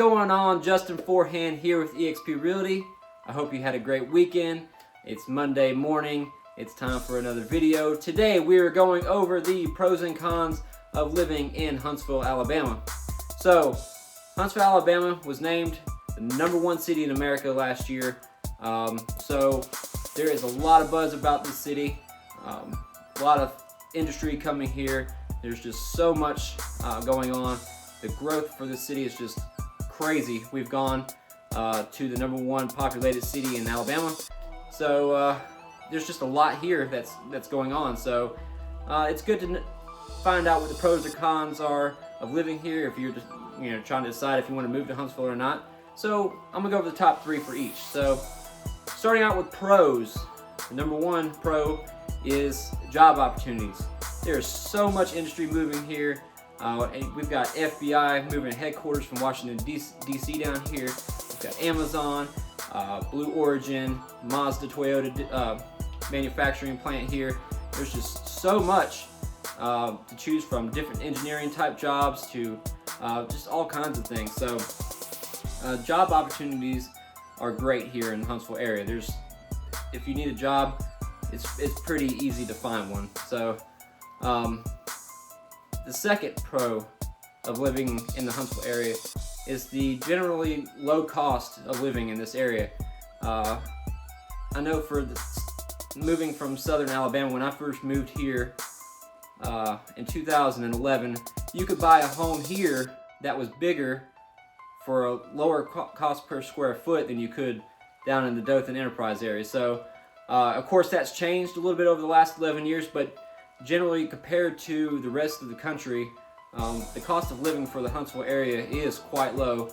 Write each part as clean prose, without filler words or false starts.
Going on, Justin Forehand here with eXp Realty. I hope you had a great weekend. It's Monday morning. It's time for another video. Today we are going over the pros and cons of living in Huntsville, Alabama. So, Huntsville, Alabama was named the #1 city in America last year. So there is a lot of buzz about this city. A lot of industry coming here. There's just so much going on. The growth for this city is just crazy. We've gone to the #1 populated city in Alabama. So there's just a lot here that's going on. So it's good to find out what the pros or cons are of living here if you're just trying to decide if you want to move to Huntsville or not. So I'm gonna go over the top 3 for each. So starting out with pros, the #1 pro is job opportunities. There's so much industry moving here. We've got FBI moving headquarters from Washington, D.C. down here. We've got Amazon, Blue Origin, Mazda, Toyota manufacturing plant here. There's just so much to choose from, different engineering type jobs to just all kinds of things. So job opportunities are great here in the Huntsville area. If you need a job, it's pretty easy to find one. So the second pro of living in the Huntsville area is the generally low cost of living in this area. I know moving from southern Alabama, when I first moved here in 2011, you could buy a home here that was bigger for a lower cost per square foot than you could down in the Dothan Enterprise area. So of course that's changed a little bit over the last 11 years, but generally compared to the rest of the country, the cost of living for the Huntsville area is quite low.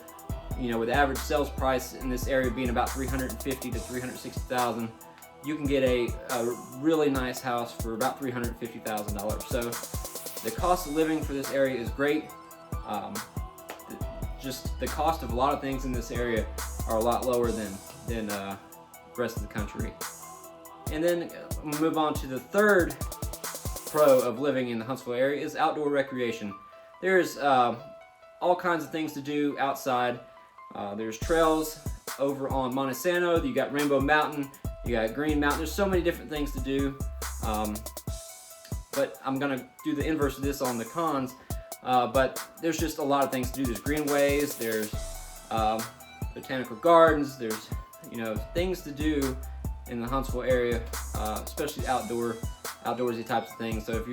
With the average sales price in this area being about $350,000 to $360,000, you can get a really nice house for about $350,000. So the cost of living for this area is great. Just the cost of a lot of things in this area are a lot lower than the rest of the country. And then I'm gonna move on to the third pro of living in the Huntsville area is outdoor recreation. There's all kinds of things to do outside. There's trails over on Montesano. You got Rainbow Mountain. You got Green Mountain. There's so many different things to do. But I'm gonna do the inverse of this on the cons. But there's just a lot of things to do. There's greenways. There's botanical gardens. There's things to do in the Huntsville area, especially outdoorsy types of things. So if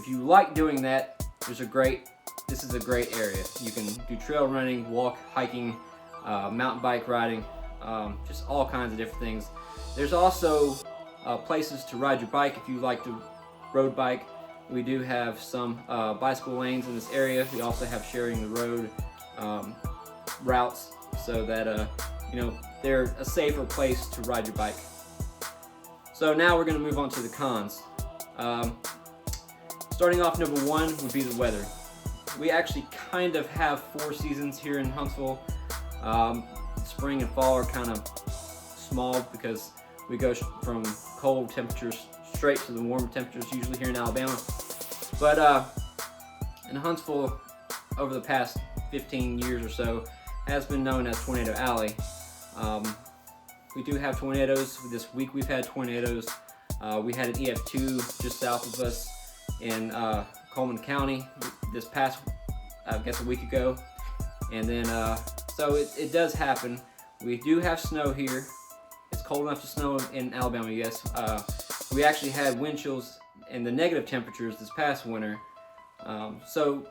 you like doing that, this is a great area. You can do trail running, walk, hiking, mountain bike riding, just all kinds of different things. There's also places to ride your bike if you like to road bike. We do have some bicycle lanes in this area. We also have sharing the road routes so that they're a safer place to ride your bike. So now we're going to move on to the cons. Starting off, #1 would be the weather. We actually kind of have 4 seasons here in Huntsville. Spring and fall are kind of small because we go from cold temperatures straight to the warmer temperatures usually here in Alabama. But in Huntsville, over the past 15 years or so, has been known as Tornado Alley. We do have tornadoes. This week we've had tornadoes. We had an EF2 just south of us in Coleman County this past, I guess, a week ago. And then, so it does happen. We do have snow here. It's cold enough to snow in Alabama, yes. We actually had wind chills in the negative temperatures this past winter. So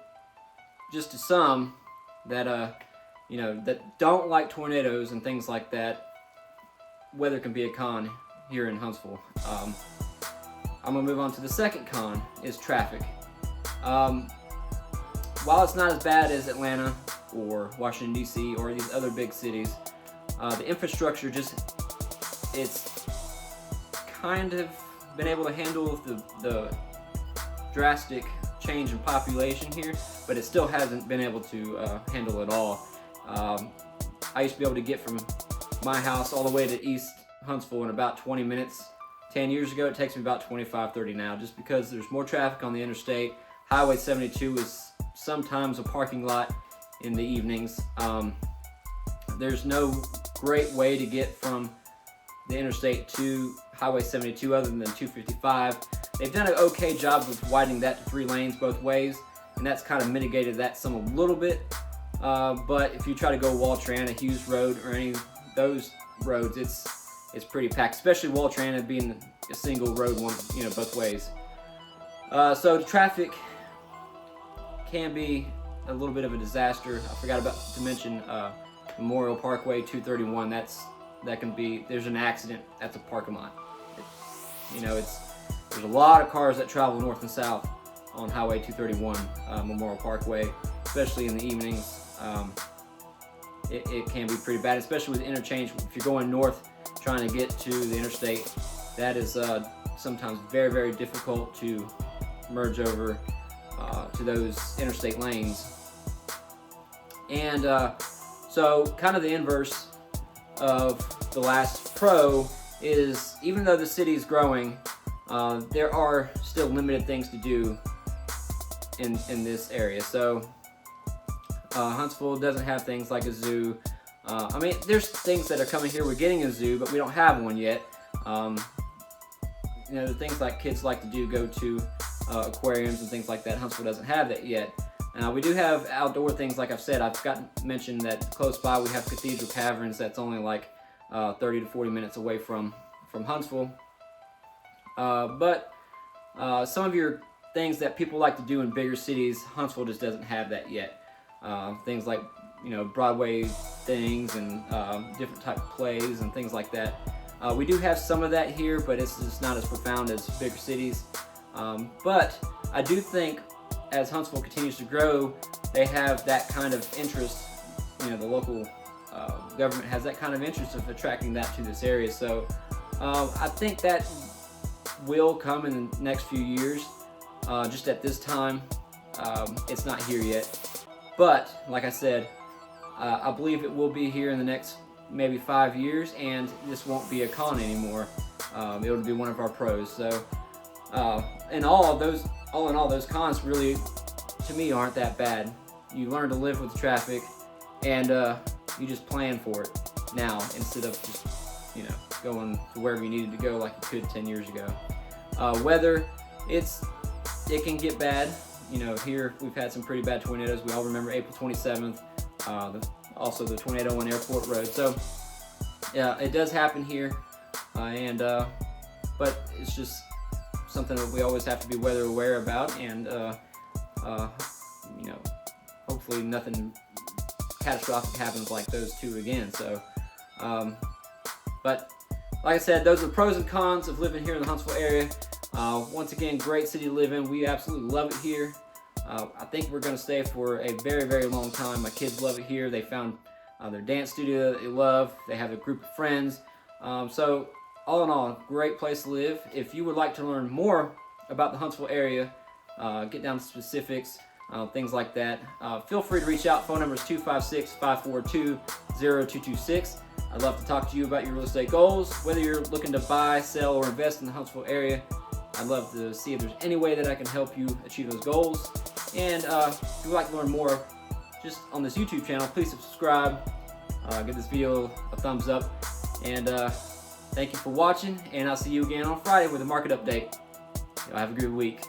just to some that, that don't like tornadoes and things like that, weather can be a con here in Huntsville. I'm gonna move on to the second con, is traffic. While it's not as bad as Atlanta or Washington, D.C. or these other big cities, the infrastructure it's kind of been able to handle the drastic change in population here, but it still hasn't been able to handle it all. I used to be able to get from my house all the way to East Huntsville in about 20 minutes. 10 years ago, it takes me about 25-30 now, just because there's more traffic on the interstate. Highway 72 is sometimes a parking lot in the evenings. There's no great way to get from the interstate to Highway 72 other than 255. They've done an okay job with widening that to 3 lanes both ways, and that's kind of mitigated that some a little bit. But if you try to go Waltrana, Hughes Road, or any of those roads, it's pretty packed, especially Waltrana being a single road, both ways. So the traffic can be a little bit of a disaster. I forgot to mention Memorial Parkway 231. There's an accident at the parking lot. There's a lot of cars that travel north and south on Highway 231, Memorial Parkway, especially in the evenings. It can be pretty bad, especially with interchange. If you're going north trying to get to the interstate, that is sometimes very, very difficult to merge over to those interstate lanes. And so kind of the inverse of the last pro is, even though the city is growing, there are still limited things to do in this area. So Huntsville doesn't have things like a zoo. I mean, there's things that are coming here. We're getting a zoo, but we don't have one yet. The things like kids like to do, go to aquariums and things like that. Huntsville doesn't have that yet. We do have outdoor things, like I've said. I've got to mention that close by we have Cathedral Caverns. That's only like 30 to 40 minutes away from Huntsville. But some of your things that people like to do in bigger cities, Huntsville just doesn't have that yet. Things like Broadway things and different type of plays and things like that. We do have some of that here, but it's just not as profound as bigger cities. But I do think as Huntsville continues to grow, they have that kind of interest. The local government has that kind of interest of attracting that to this area. So I think that will come in the next few years. Just at this time, it's not here yet. But like I said, I believe it will be here in the next maybe 5 years, and this won't be a con anymore. It'll be one of our pros. So in all in all, those cons really, to me, aren't that bad. You learn to live with the traffic, and you just plan for it now instead of just going to wherever you needed to go like you could 10 years ago. Weather, it can get bad. Here we've had some pretty bad tornadoes. We all remember April 27th, also the tornado on Airport Road. So yeah, it does happen here, but it's just something that we always have to be weather aware about, and hopefully nothing catastrophic happens like those two again. So, but like I said, those are the pros and cons of living here in the Huntsville area. Once again, great city to live in. We absolutely love it here. I think we're going to stay for a very, very long time. My kids love it here. They found their dance studio that they love. They have a group of friends. So all in all, great place to live. If you would like to learn more about the Huntsville area, get down to specifics, things like that, feel free to reach out. Phone number is 256-542-0226. I'd love to talk to you about your real estate goals, whether you're looking to buy, sell, or invest in the Huntsville area. I'd love to see if there's any way that I can help you achieve those goals. And if you'd like to learn more just on this YouTube channel, please subscribe, give this video a thumbs up, and thank you for watching, and I'll see you again on Friday with a market update. Y'all have a good week.